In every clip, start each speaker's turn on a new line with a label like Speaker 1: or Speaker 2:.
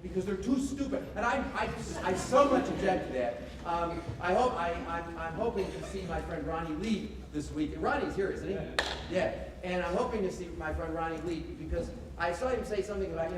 Speaker 1: because they're too stupid. And I so much object to that. I'm hoping to see my friend Ronnie Lee this week. Ronnie's here, isn't he? Yeah. And I'm hoping to see my friend Ronnie Lee because I saw him say something about,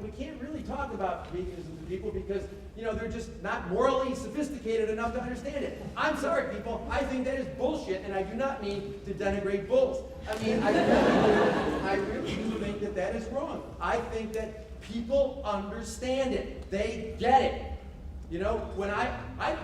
Speaker 1: we can't really talk about veganism to people because, they're just not morally sophisticated enough to understand it. I'm sorry, people. I think that is bullshit, and I do not mean to denigrate bulls. I mean, I really do think that that is wrong. I think that people understand it. They get it. When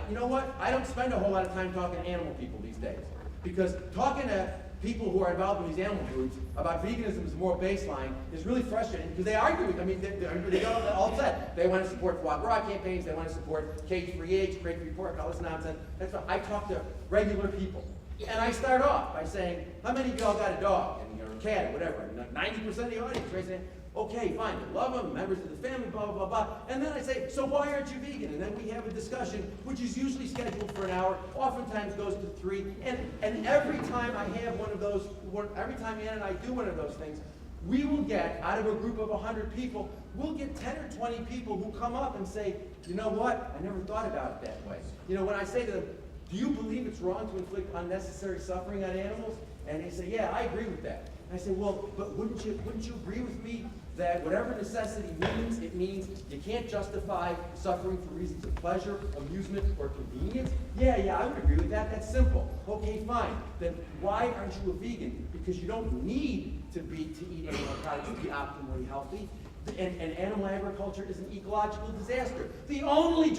Speaker 1: you know what? I don't spend a whole lot of time talking to animal people these days because talking to people who are involved in these animal groups about veganism as a moral baseline is really frustrating because they argue with, they go all set. They want to support foie gras campaigns, they want to support cage-free eggs, crate-free pork, all this nonsense. That's why I talk to regular people. And I start off by saying, how many of y'all got a dog or a cat or whatever? And 90% of the audience raise their hand. Okay, fine, you love them, members of the family, blah, blah, blah, blah. And then I say, so why aren't you vegan? And then we have a discussion, which is usually scheduled for an hour, oftentimes goes to 3. And every time I have one of those, every time Ann and I do one of those things, we will get, out of a group of 100 people, we'll get 10 or 20 people who come up and say, you know what, I never thought about it that way. When I say to them, do you believe it's wrong to inflict unnecessary suffering on animals? And they say, yeah, I agree with that. And I say, well, but wouldn't you agree with me that whatever necessity means, it means you can't justify suffering for reasons of pleasure, amusement, or convenience? Yeah, I would agree with that. That's simple. Okay, fine. Then why aren't you a vegan? Because you don't need to eat animal products to be optimally healthy. And animal agriculture is an ecological disaster. The only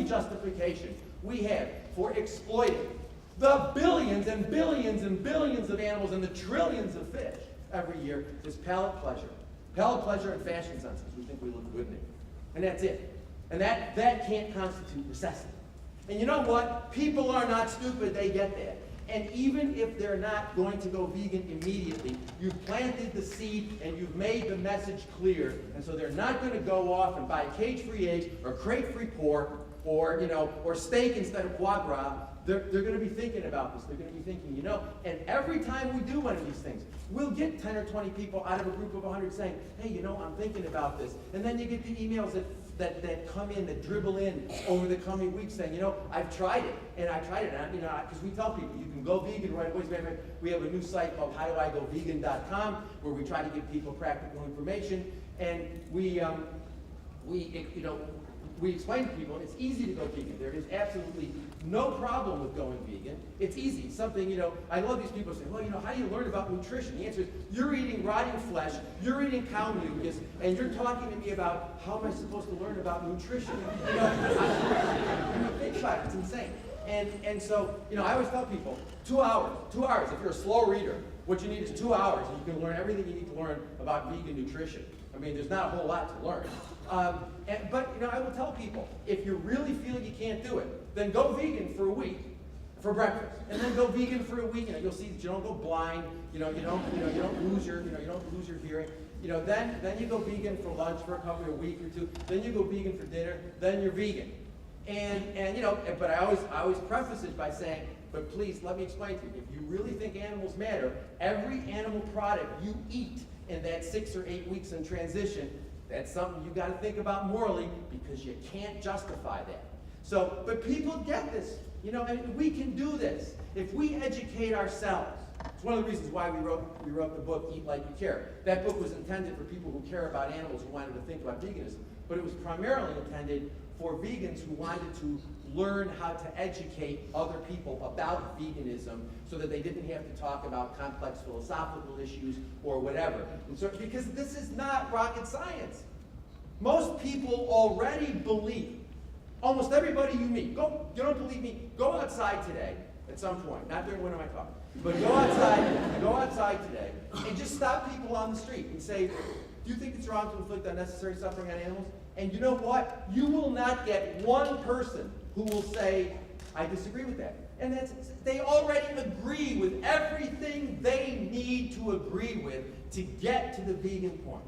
Speaker 1: justification we have for exploiting the billions and billions and billions of animals and the trillions of fish every year is palate pleasure. Palate pleasure and fashion sense, because we think we look good in it. And that's it. And that can't constitute necessity. And you know what? People are not stupid, they get that. And even if they're not going to go vegan immediately, you've planted the seed and you've made the message clear. And so they're not going to go off and buy cage-free eggs or crate-free pork or steak instead of foie gras. They're going to be thinking about this. They're going to be thinking, and every time we do one of these things, we'll get 10 or 20 people out of a group of 100 saying, hey, I'm thinking about this. And then you get the emails that come in, that dribble in over the coming weeks saying, I've tried it, and because we tell people, you can go vegan right away. We have a new site called howigovegan.com where we try to give people practical information, and we explain to people it's easy to go vegan. There is absolutely no problem with going vegan. It's easy. Something, I love these people saying, well, how do you learn about nutrition? The answer is, you're eating rotting flesh, you're eating cow mucus, and you're talking to me about how am I supposed to learn about nutrition? Think about it. It's insane. And so, I always tell people, 2 hours. 2 hours. If you're a slow reader, what you need is 2 hours, and you can learn everything you need to learn about vegan nutrition. There's not a whole lot to learn. But I will tell people, if you really feel you can't do it, then go vegan for a week for breakfast, and then go vegan for a week. You'll see that you don't go blind. You don't lose your hearing. Then you go vegan for lunch for a week or two. Then you go vegan for dinner. Then you're vegan. But I always preface it by saying, but please let me explain to you. If you really think animals matter, every animal product you eat in that 6 or 8 weeks in transition, that's something you got to think about morally, because you can't justify that. So, but people get this, we can do this if we educate ourselves. It's one of the reasons why we wrote the book Eat Like You Care. That book was intended for people who care about animals, who wanted to think about veganism, but it was primarily intended for vegans who wanted to learn how to educate other people about veganism so that they didn't have to talk about complex philosophical issues or whatever. And so, because this is not rocket science. Most people already believe, almost everybody you meet, you don't believe me, go outside today at some point, not during one of my talks, but go outside today and just stop people on the street and say, do you think it's wrong to inflict unnecessary suffering on animals? And you know what? You will not get one person who will say, I disagree with that. And they already agree with everything they need to agree with to get to the vegan point.